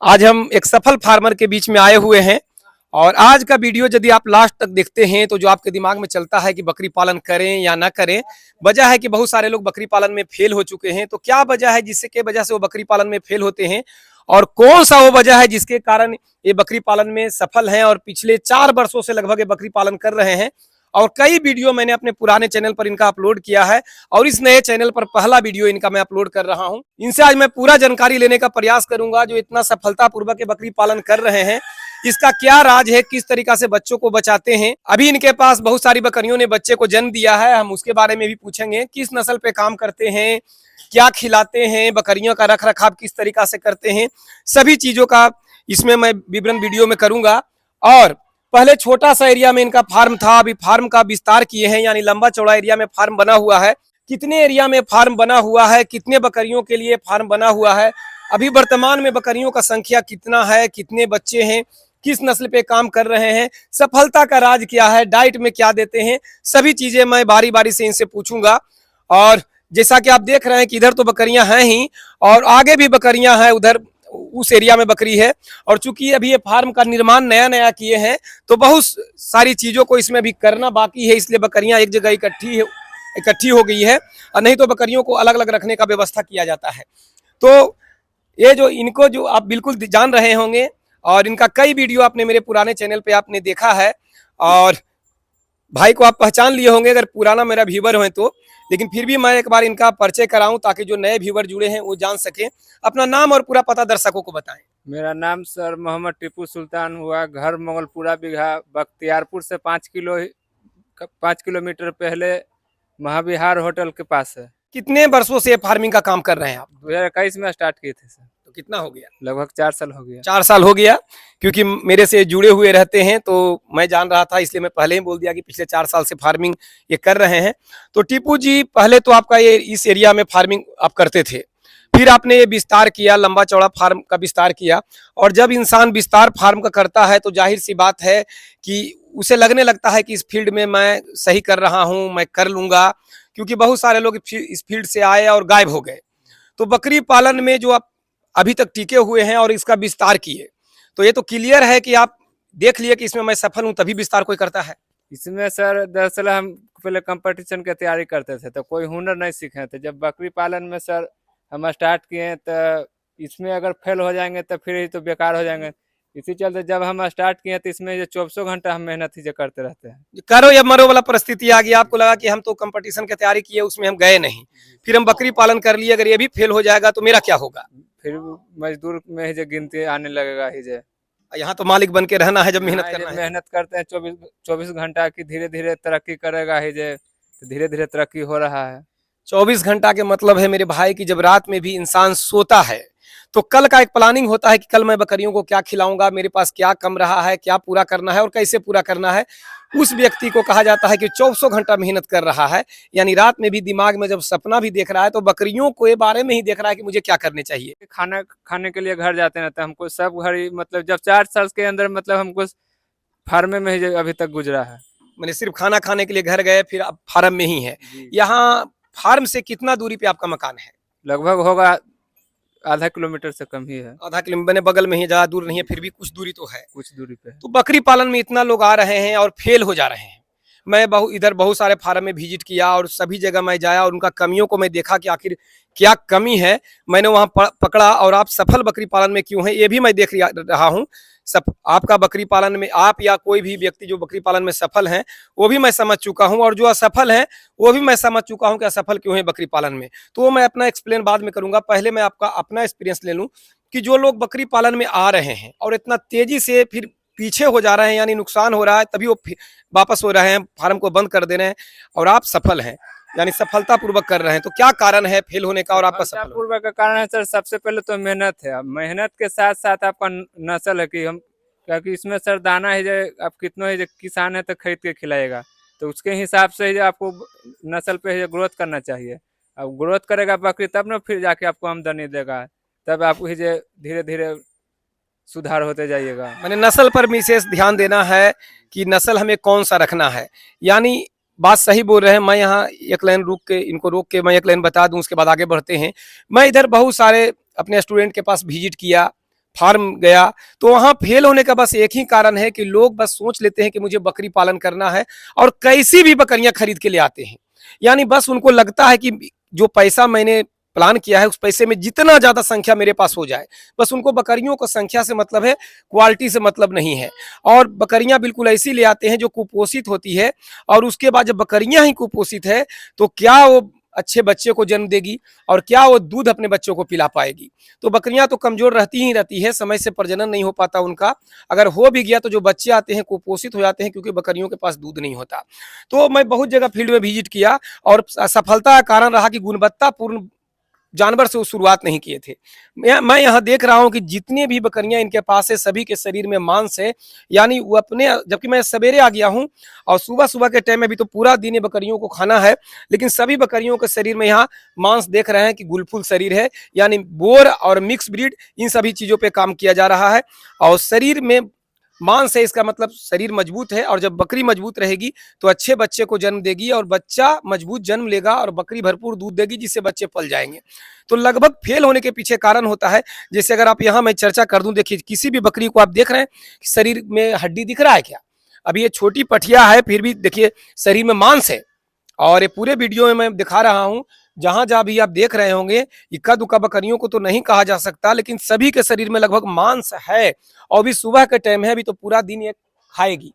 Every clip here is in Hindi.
आज हम एक सफल फार्मर के बीच में आए हुए हैं और आज का वीडियो यदि आप लास्ट तक देखते हैं तो जो आपके दिमाग में चलता है कि बकरी पालन करें या ना करें। वजह है कि बहुत सारे लोग बकरी पालन में फेल हो चुके हैं। तो क्या वजह है जिससे के वजह से वो बकरी पालन में फेल होते हैं और कौन सा वो वजह है जिसके कारण ये बकरी पालन में सफल हैं और पिछले 4 वर्षों से लगभग ये बकरी पालन कर रहे हैं। और कई वीडियो मैंने अपने पुराने चैनल पर इनका अपलोड किया है और इस नए चैनल पर पहला वीडियो इनका मैं अपलोड कर रहा हूं। इनसे आज मैं पूरा जानकारी लेने का प्रयास करूंगा जो इतना सफलतापूर्वक ये बकरी पालन कर रहे हैं, इसका क्या राज है, किस तरीका से बच्चों को बचाते हैं। अभी इनके पास बहुत सारी बकरियों ने बच्चे को जन्म दिया है, हम उसके बारे में भी पूछेंगे। किस नस्ल पे काम करते हैं, क्या खिलाते हैं, बकरियों का रख रखाव किस तरीका से करते हैं, सभी चीजों का इसमें मैं विवरण वीडियो में करूंगा। और पहले छोटा सा एरिया में इनका फार्म था, अभी फार्म का विस्तार किए हैं, यानी लंबा चौड़ा एरिया में फार्म बना हुआ है। कितने एरिया में फार्म बना हुआ है, कितने बकरियों के लिए फार्म बना हुआ है, अभी वर्तमान में बकरियों का संख्या कितना है, कितने बच्चे हैं, किस नस्ल पे काम कर रहे हैं, सफलता का राज क्या है, डाइट में क्या देते हैं, सभी चीजें मैं बारी बारी से इनसे पूछूंगा। और जैसा कि आप देख रहे हैं कि इधर तो बकरियां हैं ही और आगे भी बकरियां हैं, उधर उस एरिया में बकरी है। और चूंकि अभी ये फार्म का निर्माण नया नया किए हैं तो बहुत सारी चीजों को इसमें अभी करना बाकी है, इसलिए बकरियां एक जगह इकट्ठी हो गई है और नहीं तो बकरियों को अलग अलग रखने का व्यवस्था किया जाता है। तो ये जो इनको जो आप बिल्कुल जान रहे होंगे और इनका कई वीडियो आपने मेरे पुराने चैनल पे आपने देखा है और भाई को आप पहचान लिए होंगे अगर पुराना मेरा व्यूवर हो तो, लेकिन फिर भी मैं एक बार इनका परिचय कराऊं ताकि जो नए व्यूवर जुड़े हैं वो जान सके। अपना नाम और पूरा पता दर्शकों को बताएं। मेरा नाम सर मोहम्मद टीपू सुल्तान हुआ, घर मोगलपुरा बिघा, बख्तियारपुर से 5 किलोमीटर पहले महाविहार होटल के पास है। कितने वर्षों से फार्मिंग का काम कर रहे हैं आप? 2021 में स्टार्ट किए थे सर। तो कितना हो गया? लगभग 4 साल हो गया। 4 साल हो गया। क्योंकि मेरे से जुड़े हुए रहते हैं तो मैं जान रहा था, इसलिए मैं पहले ही बोल दिया कि पिछले 4 साल से फार्मिंग ये कर रहे हैं। तो टीपू जी, पहले तो आपका ये इस एरिया में फार्मिंग आप करते थे, फिर आपने ये विस्तार किया, लंबा चौड़ा फार्म का विस्तार किया। और जब इंसान विस्तार फार्म का करता है तो जाहिर सी बात है कि उसे लगने लगता है कि इस फील्ड में मैं सही कर रहा हूं, मैं कर लूंगा, क्योंकि बहुत सारे लोग इस फील्ड से आए और गायब हो गए। तो बकरी पालन में जो आप अभी तक टिके हुए हैं और इसका विस्तार किए, तो ये तो क्लियर है कि आप देख लिए कि इसमें मैं सफल हूं, तभी विस्तार कोई करता है। इसमें सर दरअसल हम पहले कंपटीशन की तैयारी करते थे तो कोई हुनर नहीं सीखे थे। जब बकरी पालन में सर हम स्टार्ट किए तो इसमें अगर फेल हो जाएंगे तो फिर ही तो बेकार हो जाएंगे। इसी चलते जब हम स्टार्ट किए तो इसमें जो 24 घंटा हम मेहनत ही जो करते रहते हैं। करो या मरो वाला परिस्थिति आ गई, आपको लगा कि हम तो कंपटीशन की तैयारी किए, उसमें हम गए नहीं, फिर हम बकरी पालन कर लिए, अगर ये भी फेल हो जाएगा तो मेरा क्या होगा? फिर मजदूर में ही जो गिनती आने लगेगा ही जो। यहाँ तो मालिक बन के रहना है, जब मेहनत करना है। मेहनत करते हैं 24 घंटा की, धीरे धीरे तरक्की करेगा ही जो, तो धीरे धीरे तरक्की हो रहा है। 24 घंटा के मतलब है मेरे भाई की जब रात में भी इंसान सोता है तो कल का एक प्लानिंग होता है कि कल मैं बकरियों को क्या खिलाऊंगा, मेरे पास क्या कम रहा है, क्या पूरा करना है और कैसे पूरा करना है। उस व्यक्ति को कहा जाता है कि 24 घंटा मेहनत कर रहा है, यानी रात में भी दिमाग में जब सपना भी देख रहा है तो बकरियों को बारे में ही देख रहा है कि मुझे क्या करने चाहिए। खाना खाने के लिए घर जाते हैं तो हमको सब घर ही मतलब जब 4 साल के अंदर मतलब हमको फार्म में ही अभी तक गुजरा है। मैंने सिर्फ खाना खाने के लिए घर गए, फिर अब फार्म में ही है। यहाँ फार्म से कितना दूरी पे आपका मकान है? लगभग होगा आधा किलोमीटर से कम ही है। आधा किलोमीटर, बगल में ही, ज्यादा दूर नहीं है, फिर भी कुछ दूरी तो है। कुछ दूरी पे। तो बकरी पालन में इतना लोग आ रहे हैं और फेल हो जा रहे हैं। मैं इधर बहुत सारे फार्म में विजिट किया और सभी जगह मैं जाया और उनका कमियों को मैं देखा कि आखिर क्या कमी है, मैंने वहां पकड़ा। और आप सफल बकरी पालन में क्यों हैं ये भी मैं देख रहा हूं। आपका बकरी पालन में, आप या कोई भी व्यक्ति जो बकरी पालन में सफल हैं वो भी मैं समझ चुका हूं, और जो असफल हैं वो भी मैं समझ चुका हूं कि असफल क्यों है बकरी पालन में। तो मैं अपना एक्सप्लेन बाद में करूंगा, पहले मैं आपका अपना एक्सपीरियंस ले लूं कि जो लोग बकरी पालन में आ रहे हैं और इतना तेजी से फिर पीछे हो जा रहे हैं, यानी नुकसान हो रहा है, तभी वो वापस हो रहे हैं, फार्म को बंद कर दे रहे हैं, और आप सफल हैं यानी सफलतापूर्वक कर रहे हैं, तो क्या कारण है फेल होने का और आपका सफलतापूर्वक का कारण है सर, सबसे पहले तो मेहनत है। मेहनत के साथ साथ आपका नस्ल है कि हम, क्योंकि इसमें सर दाना है जो आप कितना ही किसान है तो खरीद के खिलाएगा, तो उसके हिसाब से आपको नस्ल पे ग्रोथ करना चाहिए। अब ग्रोथ करेगा बकरी तब ना फिर जाके आपको आमदनी देगा, तब आपको धीरे धीरे सुधार होते जाइएगा। मैंने नस्ल पर विशेष ध्यान देना है कि नस्ल हमें कौन सा रखना है। यानी बात सही बोल रहे हैं। मैं यहाँ एक लाइन इनको रोक के मैं एक लाइन बता दूं, उसके बाद आगे बढ़ते हैं। मैं इधर बहुत सारे अपने स्टूडेंट के पास विजिट किया, फार्म गया, तो वहां फेल होने का बस एक ही कारण है कि लोग बस सोच लेते हैं कि मुझे बकरी पालन करना है और कैसी भी बकरियां खरीद के ले आते हैं। यानी बस उनको लगता है कि जो पैसा मैंने प्लान किया है उस पैसे में जितना ज्यादा संख्या मेरे पास हो जाए, बस उनको बकरियों को संख्या से मतलब है, क्वालिटी से मतलब नहीं है। और बकरियां बिल्कुल ऐसी ले आते हैं जो कुपोषित होती है, और उसके बाद जब बकरियां ही कुपोषित है तो क्या वो अच्छे बच्चे को जन्म देगी और क्या वो दूध अपने बच्चों को पिला पाएगी। तो बकरियां तो कमजोर रहती ही रहती है, समय से प्रजनन नहीं हो पाता उनका, अगर हो भी गया तो जो बच्चे आते हैं कुपोषित हो जाते हैं क्योंकि बकरियों के पास दूध नहीं होता। तो मैं बहुत जगह फील्ड में विजिट किया और सफलता का कारण रहा कि गुणवत्तापूर्ण जानवर से वो शुरुआत नहीं किए थे। मैं यहाँ देख रहा हूँ कि जितनी भी बकरियां इनके पास है सभी के शरीर में मांस है, यानी वो अपने, जबकि मैं सवेरे आ गया हूँ और सुबह सुबह के टाइम में भी तो पूरा दिन ये बकरियों को खाना है, लेकिन सभी बकरियों के शरीर में यहाँ मांस देख रहे हैं कि गुलफुल शरीर है, यानी बोर और मिक्स ब्रीड इन सभी चीजों पे काम किया जा रहा है। और शरीर में मांस है, इसका मतलब शरीर मजबूत है, और जब बकरी मजबूत रहेगी तो अच्छे बच्चे को जन्म देगी और बच्चा मजबूत जन्म लेगा और बकरी भरपूर दूध देगी जिससे बच्चे पल जाएंगे। तो लगभग फेल होने के पीछे कारण होता है, जैसे अगर आप यहाँ मैं चर्चा कर दूं, देखिए किसी भी बकरी को आप देख रहे हैं कि शरीर में हड्डी दिख रहा है क्या? अभी ये छोटी पठिया है फिर भी देखिए शरीर में मांस है, और ये पूरे वीडियो में मैं दिखा रहा हूँ, जहां जहां भी आप देख रहे होंगे, इक्का दुक्का बकरियों को तो नहीं कहा जा सकता, लेकिन सभी के शरीर में लगभग मांस है, और अभी सुबह का टाइम है, अभी तो पूरा दिन ये खाएगी।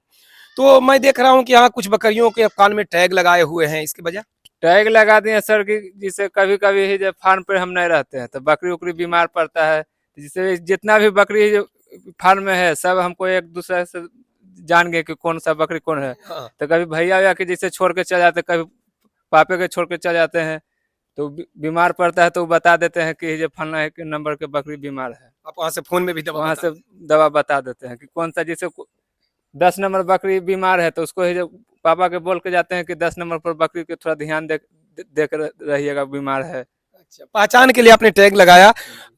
तो मैं देख रहा हूँ कि यहाँ कुछ बकरियों के कान में टैग लगाए हुए हैं, इसकी वजह टैग लगा दिए सर कि जिससे कभी कभी ही जब फार्म पे हम नहीं रहते हैं तो बकरी उकरी बीमार पड़ता है, जिससे जितना भी बकरी जो फार्म में है सब हमको एक दूसरे से जान गए कि कौन सा बकरी कौन है। हाँ। तो कभी भैया भैया के जैसे छोड़ के चले जाते, कभी पापे के छोड़ के चले जाते हैं, तो बीमार पड़ता है तो वो बता देते हैं कि ये फलना है नंबर के बकरी बीमार है, आप वहां से फोन में भी दवा वहां बता से दवा बता देते हैं कि कौन सा, जैसे 10 नंबर बकरी बीमार है तो उसको ही जब पापा के बोल के जाते हैं कि 10 नंबर पर बकरी के थोड़ा ध्यान देख रहिएगा बीमार है। अच्छा, पहचान के लिए आपने टैग लगाया।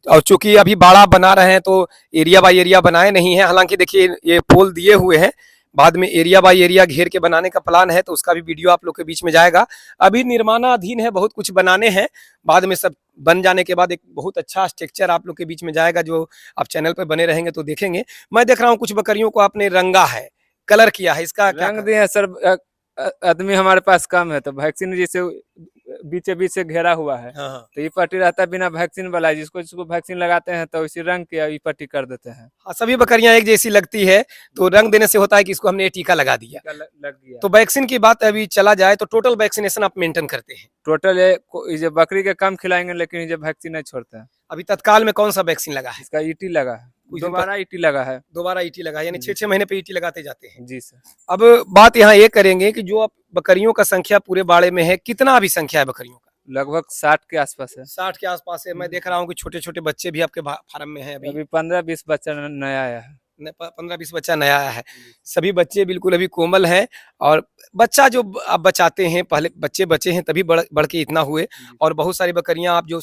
और चूंकि अभी बाड़ा बना रहे हैं तो एरिया बाय एरिया बनाए नहीं है, हालांकि देखिए ये पोल दिए हुए हैं, बाद में एरिया बाय एरिया घेर के बनाने का प्लान है, तो उसका भी वीडियो आप लोग के बीच में जाएगा। अभी निर्माणाधीन है, बहुत कुछ बनाने हैं, बाद में सब बन जाने के बाद एक बहुत अच्छा स्ट्रक्चर आप लोग के बीच में जाएगा, जो आप चैनल पर बने रहेंगे तो देखेंगे। मैं देख रहा हूँ कुछ बकरियों को आपने रंगा है, कलर किया है, इसका क्या रंग दिए सर, आदमी हमारे पास कम है तो वैक्सीन जैसे बीचे बीच से घेरा हुआ है, हाँ, हाँ। तो ये पट्टी रहता है बिना वैक्सीन वाला, जिसको जिसको वैक्सीन लगाते हैं तो इसी रंग के ये पट्टी कर देते हैं। हाँ, सभी बकरियां एक जैसी लगती है, तो रंग देने से होता है कि इसको हमने ये टीका लगा दिया। लग गया। तो वैक्सीन की बात अभी चला जाए तो टोटल वैक्सीनेशन आप मेंटेन करते हैं? टोटल ये बकरी के कम खिलाएंगे लेकिन ये वैक्सीन नहीं छोड़ते हैं। अभी तत्काल में कौन सा वैक्सीन लगा है? इसका ईटी लगा है, कुछ दिन दोबारा ईटी लगा है। दोबारा ईटी लगा है, यानी 6-6 महीने पे ईटी लगाते जाते हैं। जी सर। अब बात यहाँ ये करेंगे कि जो अब बकरियों का संख्या पूरे बाड़े में है, कितना अभी संख्या है बकरियों का? लगभग 60 के आसपास है। 60 के आसपास है। मैं देख रहा हूँ कि छोटे छोटे बच्चे भी आपके फार्म में हैं अभी। अभी 15-20 बच्चा नया आया है। 15-20 बच्चा नया आया है। सभी बच्चे बिल्कुल अभी कोमल हैं, और बच्चा जो आप बचाते हैं, पहले बच्चे बचे हैं तभी बढ़ के इतना हुए, और बहुत सारी बकरियां आप जो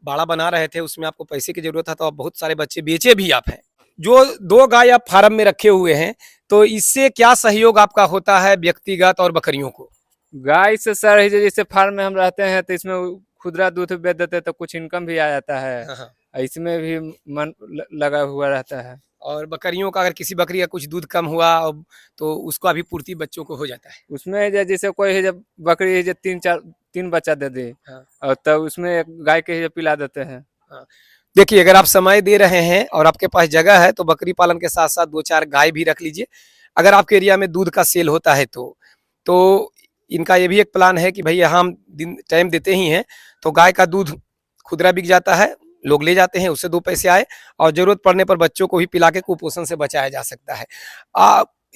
बाड़ा बना रहे थे उसमें आपको पैसे की जरूरत था, तो आप बहुत सारे बच्चे बेचे भी आप हैं। जो 2 गाय आप फार्म में रखे हुए हैं, तो इससे क्या सहयोग आपका होता है व्यक्तिगत और बकरियों को? गाय से सर जैसे फार्म में हम रहते हैं तो इसमें खुदरा दूध बेच देते हैं तो कुछ इनकम भी आ जाता है, हाँ। इसमें भी मन लगा हुआ रहता है। और बकरियों का अगर किसी बकरी का कुछ दूध कम हुआ तो उसको अभी पूर्ति बच्चों को हो जाता है। उसमें जैसे कोई है जब बकरी है जो 3 बच्चा दे दे, हाँ। और तब उसमें एक गाय के पिला देते हैं। हाँ। देखिए, अगर आप समय दे रहे हैं और आपके पास जगह है तो बकरी पालन के साथ साथ 2-4 गाय भी रख लीजिए। अगर आपके एरिया में दूध का सेल होता है तो इनका ये भी एक प्लान है कि भैया हम दिन टाइम देते ही हैं, तो गाय का दूध खुदरा बिक जाता है, लोग ले जाते हैं, उससे 2 पैसे आए, और जरूरत पड़ने पर बच्चों को भी पिला के कुपोषण से बचाया जा सकता है।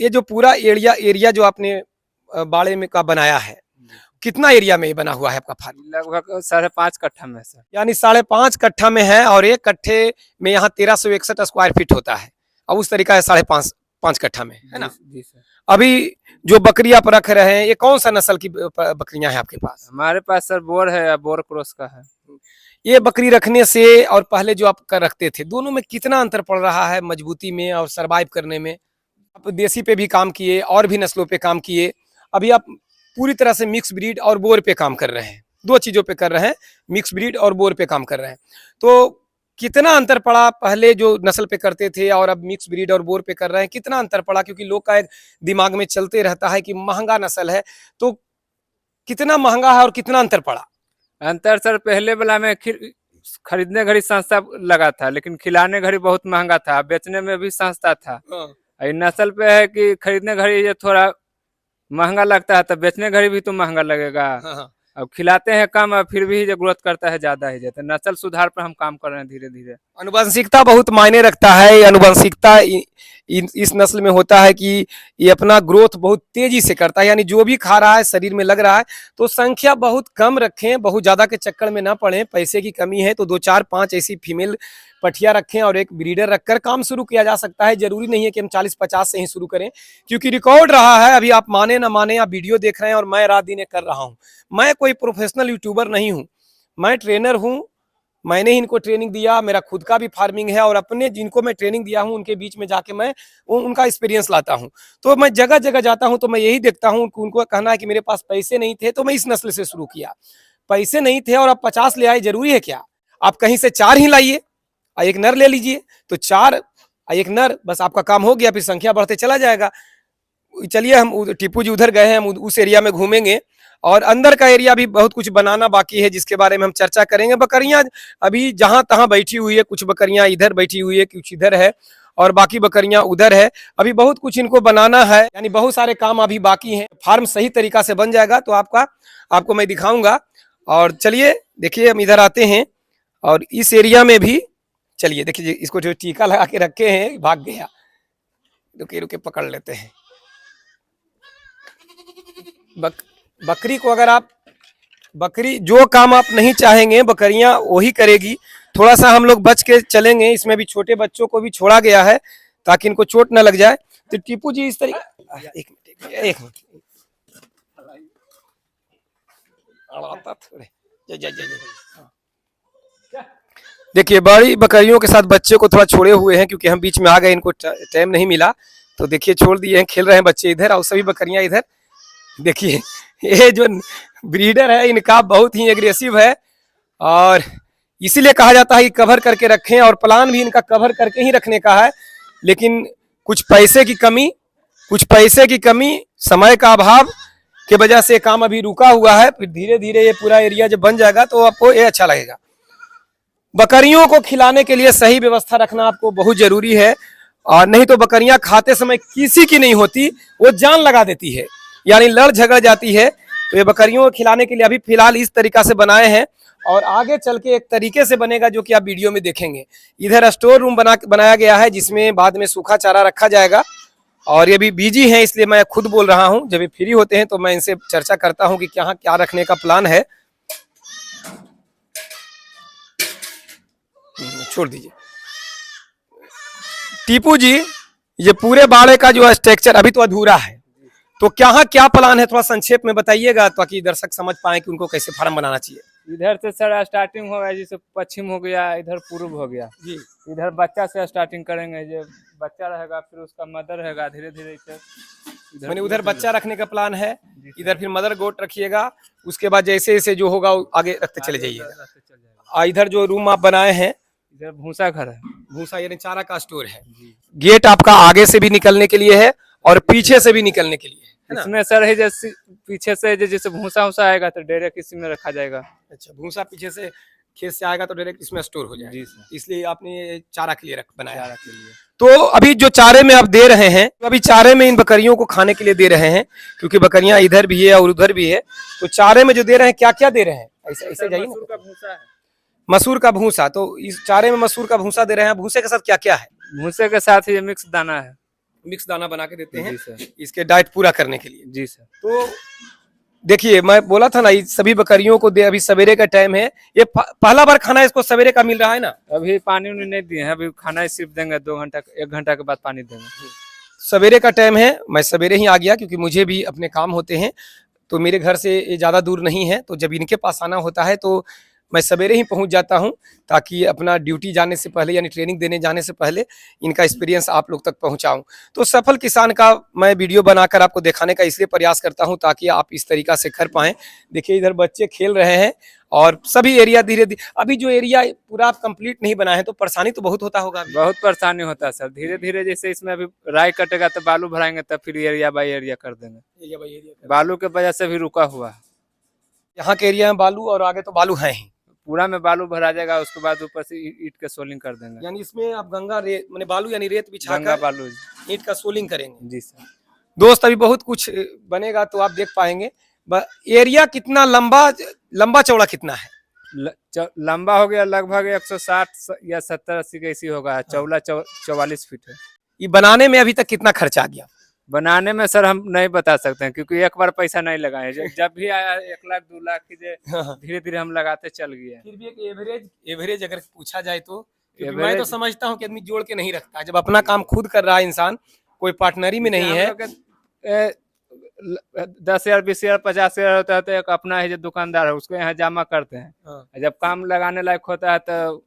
ये जो पूरा एरिया जो आपने बाड़े में का बनाया है, कितना एरिया में ये बना हुआ है आपका फार्म? लगभग 5.5 कट्ठा में सर। यानी 5.5 कट्ठा में है, और 1 कट्ठे में यहाँ 1361 स्क्वायर फीट होता है, और उस तरीका है 5.5 कट्ठा में, है ना? जी सर। अभी जो बकरी आप रख रहे हैं, ये कौन सा नस्ल की बकरियां हैं आपके पास? हमारे पास सर बोर है, बोर क्रॉस का है। ये बकरी रखने से और पहले जो आप कर रखते थे, दोनों में कितना अंतर पड़ रहा है मजबूती में और सरवाइव करने में? आप देसी पे भी काम किए और भी नस्लों पे काम किए, अभी आप पूरी तरह से मिक्स ब्रीड और बोर पे काम कर रहे हैं, 2 चीजों पे कर रहे हैं, मिक्स ब्रीड और बोर पे काम कर रहे हैं। तो कितना अंतर पड़ा पहले जो नस्ल पे करते थे और अब मिक्स ब्रीड और बोर पे कर रहे हैं, कितना अंतर पड़ा? क्योंकि लोग का एक दिमाग में चलते रहता है कि महंगा नस्ल है, तो कितना महंगा है और कितना अंतर पड़ा? अंतर सर पहले वाला में खरीदने घड़ी सस्ता लगा था, लेकिन खिलाने घड़ी बहुत महंगा था, बेचने में भी सस्ता था। ये नस्ल पे है कि खरीदने घड़ी ये थोड़ा महंगा लगता है, तो बेचने घड़ी भी तो महंगा लगेगा। हाँ। अब खिलाते हैं कम, अब फिर भी जो ग्रोथ करता है ज्यादा ही जाता है। नस्ल सुधार पर हम काम कर रहे हैं धीरे धीरे। अनुवंशिकता बहुत मायने रखता है। अनुवंशिकता इस नस्ल में होता है कि ये अपना ग्रोथ बहुत तेजी से करता है, यानी जो भी खा रहा है शरीर में लग रहा है। तो संख्या बहुत कम रखें, बहुत ज्यादा के चक्कर में ना पड़े। पैसे की कमी है तो 2 4 5 ऐसी फीमेल पठिया रखें और एक ब्रीडर रखकर काम शुरू किया जा सकता है। जरूरी नहीं है कि हम 40-50 से ही शुरू करें, क्योंकि रिकॉर्ड रहा है। अभी आप माने ना माने, आप वीडियो देख रहे हैं और मैं रात दिन कर रहा हूँ। मैं कोई प्रोफेशनल यूट्यूबर नहीं हूँ, मैं ट्रेनर हूँ। मैंने ही इनको ट्रेनिंग दिया, मेरा खुद का भी फार्मिंग है और अपने जिनको मैं ट्रेनिंग दिया हूँ उनके बीच में जाके मैं उनका एक्सपीरियंस लाता हूँ। तो मैं जगह जगह जाता हूँ तो मैं यही देखता हूँ, उनको कहना है कि मेरे पास पैसे नहीं थे तो मैं इस नस्ल से शुरू किया। पैसे नहीं थे और आप 50 ले आए, जरूरी है क्या? आप कहीं से 4 ही लाइए, एक नर ले लीजिए, तो 4 एक नर, बस आपका काम हो गया। फिर संख्या बढ़ते चला जाएगा। चलिए हम टीपू जी उधर गए हैं, हम उस एरिया में घूमेंगे और अंदर का एरिया भी बहुत कुछ बनाना बाकी है, जिसके बारे में हम चर्चा करेंगे। बकरियां अभी जहां तहां बैठी हुई है, कुछ बकरियां इधर बैठी हुई है, कुछ इधर है और बाकी बकरियां उधर है। अभी बहुत कुछ इनको बनाना है, यानी बहुत सारे काम अभी बाकी हैं। फार्म सही तरीका से बन जाएगा तो आपको मैं दिखाऊंगा। और चलिए देखिए, हम इधर आते हैं और इस एरिया में भी चलिए देखिए, इसको जो टीका लगा के रखे हैं भाग गया, रुके रुके पकड़ लेते हैं। बकरी को अगर आप बकरी जो काम आप नहीं चाहेंगे बकरियां वही करेगी। थोड़ा सा हम लोग बच के चलेंगे, इसमें भी छोटे बच्चों को भी छोड़ा गया है ताकि इनको चोट न लग जाए। तो टीपू जी इस तरीके, एक मिनट देखिए, बड़ी बकरियों के साथ बच्चे को थोड़ा छोड़े हुए हैं क्योंकि हम बीच में आ गए, इनको टाइम नहीं मिला। तो देखिए छोड़ दिए हैं, खेल रहे हैं बच्चे इधर और सभी बकरियां इधर। देखिए ये जो ब्रीडर है इनका बहुत ही एग्रेसिव है और इसीलिए कहा जाता है कि कवर करके रखें, और प्लान भी इनका कवर करके ही रखने का है। लेकिन कुछ पैसे की कमी, समय का अभाव की वजह से काम अभी रुका हुआ है। फिर धीरे धीरे ये पूरा एरिया जब बन जाएगा तो आपको ये अच्छा लगेगा। बकरियों को खिलाने के लिए सही व्यवस्था रखना आपको बहुत जरूरी है, और नहीं तो बकरियां खाते समय किसी की नहीं होती, वो जान लगा देती है, यानी लड़ झगड़ जाती है। तो ये बकरियों को खिलाने के लिए अभी फिलहाल इस तरीका से बनाए हैं और आगे चल के एक तरीके से बनेगा जो कि आप वीडियो में देखेंगे। इधर स्टोर रूम बनाया गया है जिसमें बाद में सूखा चारा रखा जाएगा। और ये भी बिजी हैं इसलिए मैं खुद बोल रहा हूं, जब ये फ्री होते हैं तो मैं इनसे चर्चा करता हूं कि क्या रखने का प्लान है। छोड़ दीजिए टीपू जी, ये पूरे बाड़े का जो स्ट्रक्चर अभी तो अधूरा है, तो क्या प्लान है, थोड़ा संक्षेप में बताइएगा ताकि दर्शक समझ पाए कि उनको कैसे फार्म बनाना चाहिए। इधर से सर स्टार्टिंग होगा, जैसे पश्चिम हो गया, इधर पूर्व हो गया जी। इधर बच्चा से स्टार्टिंग करेंगे, जो बच्चा रहेगा फिर उसका मदर रहेगा, धीरे धीरे मैंने उधर बच्चा रखने का प्लान है, इधर फिर मदर गोट रखिएगा। उसके बाद जैसे जैसे जो होगा आगे रखते चले जाइएगा। इधर जो रूम आप बनाए हैं, इधर भूसा घर है, भूसा यानी चारा का स्टोर है। गेट आपका आगे से भी निकलने के लिए है और पीछे से भी निकलने के लिए है ना? इसमें सर है जैसे पीछे से जैसे भूसा उसा आएगा तो डायरेक्ट इसी में रखा जाएगा। अच्छा, भूसा पीछे से खेत से आएगा तो डायरेक्ट इसमें स्टोर हो जाएगा जी सर। इसलिए आपने चारा के लिए बनाया चारा के लिए। तो अभी जो चारे में आप दे रहे हैं, तो अभी चारे में इन बकरियों को खाने के लिए दे रहे हैं क्योंकि बकरियां इधर भी है और उधर भी है। तो चारे में जो दे रहे हैं क्या दे रहे हैं, ऐसे जाइए ना। मसूर का भूसा, तो इस चारे में मसूर का भूसा दे रहे हैं। भूसे के साथ क्या है? भूसे के साथ ये मिक्स दाना है, मिक्स दाना बना के देते हैं सर, इसके डाइट पूरा करने के लिए जी सर। तो देखिए मैं बोला था ना, सभी बकरियों को दे, अभी सवेरे का टाइम है, ये पहला बार खाना इसको सवेरे का मिल रहा है ना। अभी पानी नहीं दिए हैं, अभी खाना सिर्फ देंगे 2 घंटा 1 घंटा के बाद पानी देंगे। सवेरे का टाइम है, मैं सवेरे ही आ गया क्योंकि मुझे भी अपने काम होते हैं, तो मेरे घर से ज्यादा दूर नहीं है। तो जब इनके पास आना होता है तो मैं सवेरे ही पहुंच जाता हूं ताकि अपना ड्यूटी जाने से पहले यानी ट्रेनिंग देने जाने से पहले इनका एक्सपीरियंस आप लोग तक पहुंचाऊं। तो सफल किसान का मैं वीडियो बनाकर आपको दिखाने का इसलिए प्रयास करता हूं ताकि आप इस तरीका से कर पाएं। देखिए इधर बच्चे खेल रहे हैं और सभी एरिया धीरे धीरे, अभी जो एरिया पूरा आप कंप्लीट नहीं बना है तो परेशानी तो बहुत होता होगा अभी। बहुत परेशानी होता है सर। धीरे धीरे जैसे इसमें अभी राई कटेगा तो बालू भराएंगे, तब फिर एरिया बाई एरिया कर देंगे। एरिया बाई एरिया बालू के वजह से भी रुका हुआ है। यहाँ के एरिया में बालू और आगे तो बालू है ही, पूरा में बालू भरा जाएगा, उसके बाद ऊपर से ईंट के सोलिंग कर देंगे। यानी इसमें आप गंगा रेत माने बालू यानी रेत गंगा बिछाकर बालू। ईंट का सोलिंग करेंगे। जी सर। दोस्त अभी बहुत कुछ बनेगा तो आप देख पाएंगे। एरिया कितना लंबा चौड़ा कितना है? लंबा हो गया लगभग 160 या 70-80 का इसी होगा। चौड़ा 44 फीट है। ये बनाने में अभी तक कितना खर्चा आ गया? बनाने में सर हम नहीं बता सकते हैं क्योंकि एक बार पैसा नहीं लगाए। जब भी आया 1 लाख 2 लाख की धीरे धीरे हम लगाते चल गए। फिर भी एक एवरेज अगर पूछा जाए तो मैं तो समझता हूँ कि आदमी जोड़ के नहीं रखता। जब अपना काम खुद कर रहा है इंसान, कोई पार्टनरी में नहीं है। 10,000 20,000 50,000 होता है तो एक अपना है जो दुकानदार है उसको यहाँ जमा करते हैं। जब काम लगाने लायक होता है तो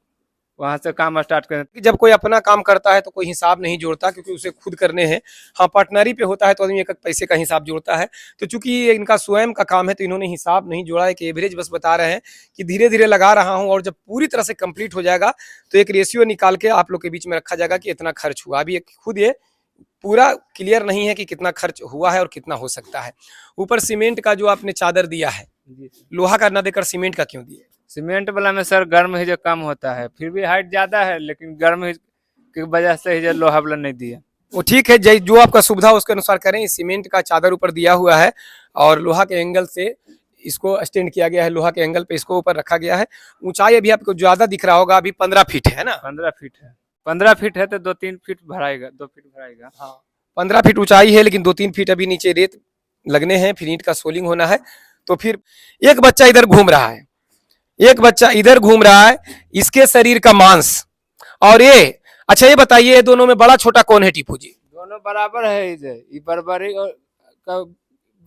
वहां से काम स्टार्ट करें। जब कोई अपना काम करता है तो कोई हिसाब नहीं जोड़ता क्योंकि उसे खुद करने हैं। हाँ, पार्टनरी पे होता है तो आदमी एक पैसे का हिसाब जोड़ता है। तो चूंकि ये इनका स्वयं का काम है तो इन्होंने हिसाब नहीं जोड़ा है कि एवरेज बस बता रहे हैं कि धीरे धीरे लगा रहा हूँ और जब पूरी तरह से कंप्लीट हो जाएगा तो एक रेशियो निकाल के आप लोग के बीच में रखा जाएगा कि इतना खर्च हुआ। अभी खुद ये पूरा क्लियर नहीं है कि कितना खर्च हुआ है और कितना हो सकता है। ऊपर सीमेंट का जो आपने चादर दिया है, लोहा का ना देकर सीमेंट का क्यों दिया? सीमेंट वाला में सर गर्म ही जो कम होता है, फिर भी हाइट ज्यादा है लेकिन गर्म की वजह से ही जो लोहा वाला नहीं दिया। वो ठीक है, जो आपका सुविधा उसके अनुसार करें। सीमेंट का चादर ऊपर दिया हुआ है और लोहा के एंगल से इसको स्टैंड किया गया है। लोहा के एंगल पे इसको ऊपर रखा गया है। ऊंचाई अभी आपको ज्यादा दिख रहा होगा, अभी 15 फीट है ना? 15 फीट है। 15 फीट है तो 2-3 फीट भराएगा, 2 फीट भराएगा। हाँ, 15 फीट ऊंचाई है लेकिन 2-3 फीट अभी नीचे रेत लगने हैं, फिर ईंट का सोलिंग होना है। तो फिर एक बच्चा इधर घूम रहा है, एक बच्चा इधर घूम रहा है। इसके शरीर का मांस और ये, अच्छा ये बताइए ये दोनों में बड़ा छोटा कौन है टीपू जी? दोनों बराबर है। ये बरबरी का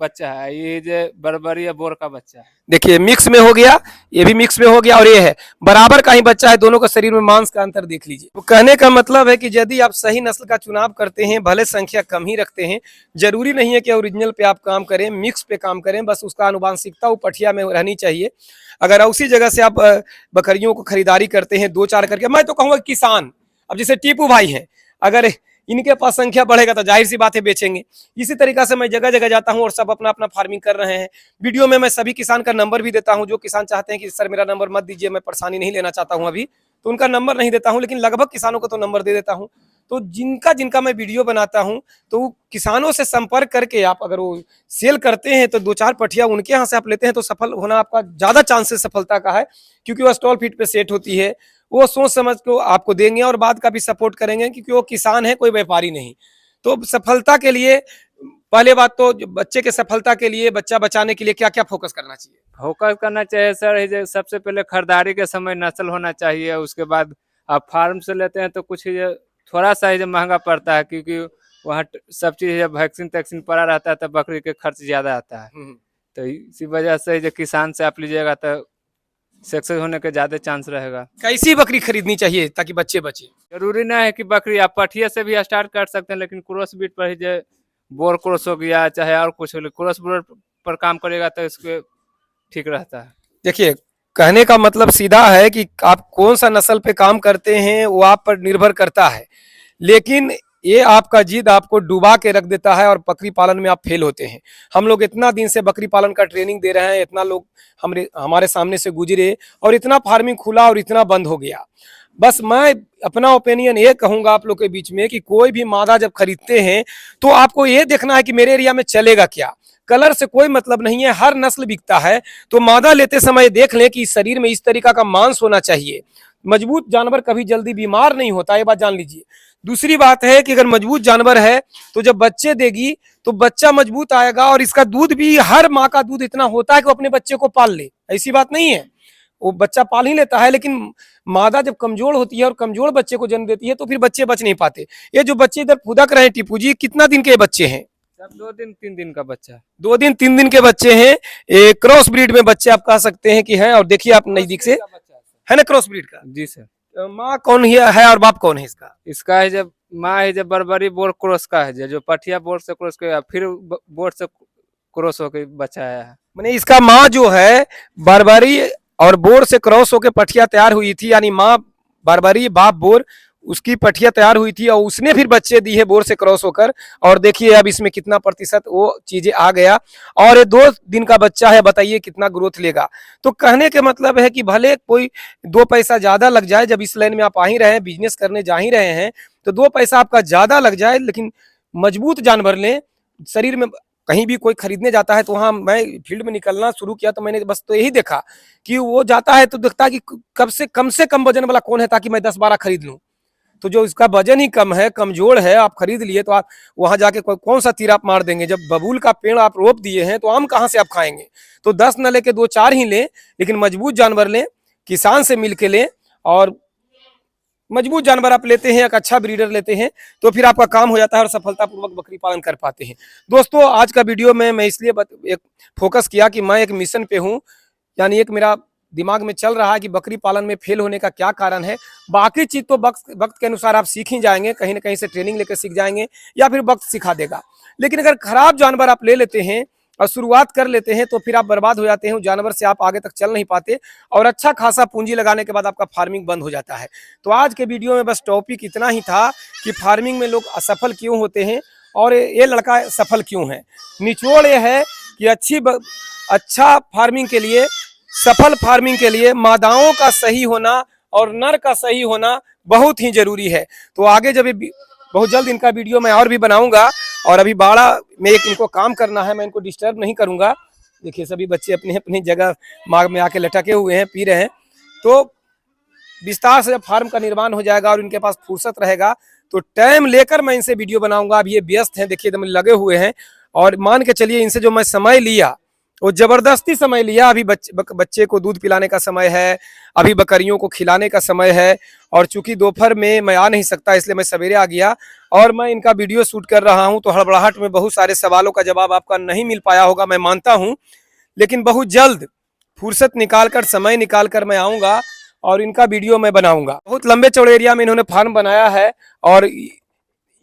बच्चा है, ये जो बरबरी या बोर का बच्चा है। देखिए मिक्स में हो गया, ये भी मिक्स में हो गया और ये है बराबर का ही बच्चा है। दोनों का शरीर में मांस का अंतर देख लीजिए। तो कहने का मतलब है कि यदि आप सही नस्ल का चुनाव करते हैं, भले संख्या कम ही रखते हैं, जरूरी नहीं है कि ओरिजिनल पे आप काम करें, मिक्स पे काम करें। बस उसका आनुवांशिकता वो पठिया में रहनी चाहिए। अगर उसी जगह से आप बकरियों को खरीदारी करते हैं 2-4 करके, मैं तो कहूँगा किसान, अब जैसे टीपू भाई हैं, अगर इनके पास संख्या बढ़ेगा तो जाहिर सी बात है बेचेंगे। इसी तरीका से मैं जगह जगह जाता हूं और सब अपना अपना फार्मिंग कर रहे हैं। वीडियो में मैं सभी किसान का नंबर भी देता हूं। जो किसान चाहते हैं कि सर मेरा नंबर मत दीजिए, मैं परेशानी नहीं लेना चाहता हूं अभी, तो उनका नंबर नहीं देता हूं, लेकिन लगभग किसानों को तो नंबर दे देता हूं। तो जिनका मैं वीडियो बनाता हूं तो किसानों से संपर्क करके आप अगर वो सेल करते हैं तो 2-4 पठिया उनके यहाँ से आप लेते हैं तो सफल होना आपका ज्यादा चांसेस सफलता का है, क्योंकि वो स्टॉल फीट पे सेट होती है। वो सोच समझ को आपको देंगे और बाद का भी सपोर्ट करेंगे क्योंकि वो किसान है, कोई व्यापारी नहीं। तो सफलता के लिए पहले बात तो बच्चे के सफलता के लिए, बच्चा बचाने के लिए क्या क्या फोकस करना चाहिए? फोकस करना चाहिए सर, सबसे पहले खरीदारी के समय नस्ल होना चाहिए। उसके बाद आप फार्म से लेते हैं तो कुछ थोड़ा सा ही महंगा पड़ता है क्योंकि वहाँ सब चीज वैक्सीन तैक्सीन पड़ा रहता है तो बकरी के खर्च ज्यादा आता है। तो इसी वजह से जो किसान से आप लीजिएगा तो सक्सेस होने के ज्यादा चांस रहेगा। कैसी बकरी खरीदनी चाहिए ताकि बच्चे बचे? जरूरी नहीं है कि बकरी, आप पठिया से भी स्टार्ट कर सकते हैं, लेकिन क्रॉस बीट पर जो बोर क्रॉस हो गया चाहे और कुछ हो, क्रॉस बोर पर काम करेगा तो इसके ठीक रहता है। देखिए कहने का मतलब सीधा है कि आप कौन सा नस्ल पे काम करते हैं वो आप पर निर्भर करता है, लेकिन ये आपका जिद आपको डुबा के रख देता है और बकरी पालन में आप फेल होते हैं। हम लोग इतना दिन से बकरी पालन का ट्रेनिंग दे रहे हैं, इतना लोग हमारे सामने से गुजरे और इतना फार्मिंग खुला और इतना बंद हो गया। बस मैं अपना ओपिनियन ये कहूंगा आप लोग के बीच में कि कोई भी मादा जब खरीदते हैं तो आपको ये देखना है कि मेरे एरिया में चलेगा क्या। कलर से कोई मतलब नहीं है, हर नस्ल बिकता है। तो मादा लेते समय देख लें कि शरीर में इस तरीका का मांस होना चाहिए। मजबूत जानवर कभी जल्दी बीमार नहीं होता, ये बात जान लीजिए। दूसरी बात है कि अगर मजबूत जानवर है तो जब बच्चे देगी तो बच्चा मजबूत आएगा और इसका दूध भी, हर माँ का दूध इतना होता है कि वो अपने बच्चे को पाल ले, ऐसी बात नहीं है। वो बच्चा पाल ही लेता है, लेकिन मादा जब कमजोर होती है और कमजोर बच्चे को जन्म देती है तो फिर बच्चे बच नहीं पाते। ये जो बच्चे इधर फुदक रहे हैं टीपू जी, कितना दिन के बच्चे हैं? सब 2-3 दिन का बच्चा है। 2-3 दिन के बच्चे हैं। क्रॉस ब्रीड में बच्चे आप कह सकते हैं कि हैं। और देखिए आप नजदीक से है ना, क्रॉस ब्रीड का। जी सर। माँ कौन है और बाप कौन है इसका? इसका है जब माँ है जब बर्बरी बोर क्रॉस का है, जो पठिया बोर से क्रॉस किया फिर बोर से क्रॉस होकर बच्चा आया है। मैंने इसका माँ जो है बर्बरी और बोर से क्रॉस होकर पठिया तैयार हुई थी, यानी माँ बर्बरी बाप बोर, उसकी पठिया तैयार हुई थी और उसने फिर बच्चे दी है बोर से क्रॉस होकर। और देखिए अब इसमें कितना प्रतिशत वो चीजें आ गया और ये 2 दिन का बच्चा है, बताइए कितना ग्रोथ लेगा। तो कहने के मतलब है कि भले कोई 2 पैसा ज्यादा लग जाए, जब इस लाइन में आप आ ही रहे हैं, बिजनेस करने जा ही रहे हैं, तो 2 पैसा आपका ज्यादा लग जाए लेकिन मजबूत जानवर लें। शरीर में कहीं भी कोई खरीदने जाता है तो वहाँ मैं फील्ड में निकलना शुरू किया तो मैंने बस तो यही देखा कि वो जाता है तो देखता है कि कम से कम वजन वाला कौन है ताकि मैं 10-12 खरीद लूं। तो जो इसका वजन ही कम है, कमजोर है, आप खरीद लिए तो आप वहां जाके कौन सा तीर आप मार देंगे। जब बबूल का पेड़ आप रोप दिए हैं तो आम कहाँ से आप खाएंगे। तो 10 न लेके 2-4 ही लें, लेकिन मजबूत जानवर लें, किसान से मिल के लें। और मजबूत जानवर आप लेते हैं, एक अच्छा ब्रीडर लेते हैं तो फिर आपका काम हो जाता है और सफलतापूर्वक बकरी पालन कर पाते हैं। दोस्तों आज का वीडियो में मैं इसलिए एक फोकस किया कि मैं एक मिशन पे हूँ, यानी एक मेरा दिमाग में चल रहा है कि बकरी पालन में फेल होने का क्या कारण है। बाकी चीज तो वक्त के अनुसार आप सीख ही जाएंगे, कहीं ना कहीं से ट्रेनिंग लेकर सीख जाएंगे या फिर वक्त सिखा देगा। लेकिन अगर खराब जानवर आप ले लेते हैं और शुरुआत कर लेते हैं तो फिर आप बर्बाद हो जाते हैं, जानवर से आप आगे तक चल नहीं पाते और अच्छा खासा पूंजी लगाने के बाद आपका फार्मिंग बंद हो जाता है। तो आज के वीडियो में बस टॉपिक इतना ही था कि फार्मिंग में लोग असफल क्यों होते हैं और ये लड़का सफल क्यों है। निचोड़ ये है कि अच्छा फार्मिंग के लिए, सफल फार्मिंग के लिए मादाओं का सही होना और नर का सही होना बहुत ही जरूरी है। तो आगे जब बहुत जल्द इनका वीडियो मैं और भी बनाऊंगा और अभी बाड़ा में एक इनको काम करना है, मैं इनको डिस्टर्ब नहीं करूंगा। देखिए सभी बच्चे अपनी अपनी जगह मार्ग में आके लटके हुए हैं, पी रहे हैं। तो विस्तार से जब फार्म का निर्माण हो जाएगा और इनके पास फुर्सत रहेगा तो टाइम लेकर मैं इनसे वीडियो बनाऊंगा। अब ये व्यस्त हैं, देखिए एकदम लगे हुए हैं और मान के चलिए इनसे जो मैं समय लिया वो जबरदस्ती समय लिया। अभी बच्चे को दूध पिलाने का समय है, अभी बकरियों को खिलाने का समय है और चूंकि दोपहर में मैं आ नहीं सकता इसलिए मैं सवेरे आ गया और मैं इनका वीडियो शूट कर रहा हूं। तो हड़बड़ाहट में बहुत सारे सवालों का जवाब आपका नहीं मिल पाया होगा, मैं मानता हूं, लेकिन बहुत जल्द फुर्सत निकालकर, समय निकालकर मैं आऊँगा और इनका वीडियो मैं बनाऊँगा। बहुत लंबे चौड़े एरिया में इन्होंने फार्म बनाया है और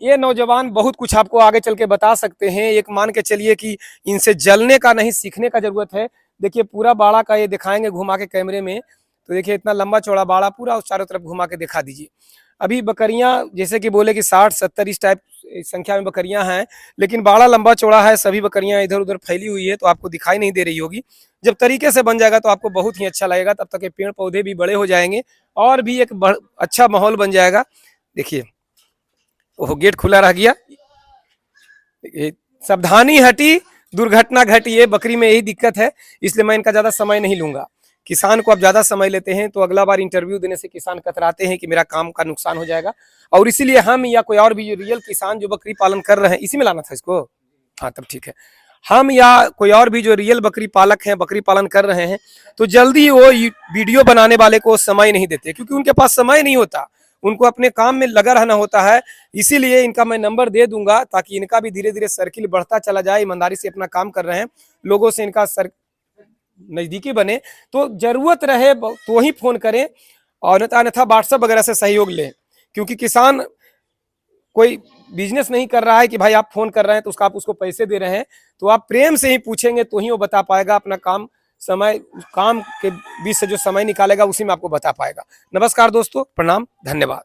ये नौजवान बहुत कुछ आपको आगे चल के बता सकते हैं। एक मान के चलिए कि इनसे जलने का नहीं, सीखने का जरूरत है। देखिए पूरा बाड़ा का ये दिखाएंगे घुमा के कैमरे में, तो देखिए इतना लंबा चौड़ा बाड़ा पूरा चारों तरफ घुमा के दिखा दीजिए। अभी बकरियां जैसे कि बोले कि 60-70 इस टाइप संख्या में बकरियां हैं, लेकिन बाड़ा लंबा चौड़ा है, सभी बकरियां इधर उधर फैली हुई है तो आपको दिखाई नहीं दे रही होगी। जब तरीके से बन जाएगा तो आपको बहुत ही अच्छा लगेगा, तब तक ये पेड़ पौधे भी बड़े हो जाएंगे और भी एक अच्छा माहौल बन जाएगा। देखिए वो गेट खुला रह गया, सावधानी हटी दुर्घटना घटी। ये बकरी में यही दिक्कत है, इसलिए मैं इनका ज्यादा समय नहीं लूंगा। किसान को आप ज्यादा समय लेते हैं तो अगला बार इंटरव्यू देने से किसान कतराते हैं कि मेरा काम का नुकसान हो जाएगा। और इसीलिए हम या कोई और भी रियल किसान जो बकरी पालन कर रहे हैं, इसी में लाना था इसको, हाँ तब ठीक है, हम या कोई और भी जो रियल बकरी पालक हैं, बकरी पालन कर रहे हैं, तो जल्दी वो वीडियो बनाने वाले को समय नहीं देते क्योंकि उनके पास समय नहीं होता, उनको अपने काम में लगा रहना होता है। इसीलिए इनका मैं नंबर दे दूंगा ताकि इनका भी धीरे धीरे सर्किल बढ़ता चला जाए। ईमानदारी से अपना काम कर रहे हैं, लोगों से इनका नजदीकी बने, तो जरूरत रहे तो ही फोन करें और अन्यथा व्हाट्सएप वगैरह से सहयोग लें। क्योंकि किसान कोई बिजनेस नहीं कर रहा है कि भाई आप फोन कर रहे हैं तो उसका आप उसको पैसे दे रहे हैं, तो आप प्रेम से ही पूछेंगे तो ही वो बता पाएगा अपना काम, समय काम के बीच से जो समय निकालेगा उसी में आपको बता पाएगा। नमस्कार दोस्तों, प्रणाम, धन्यवाद।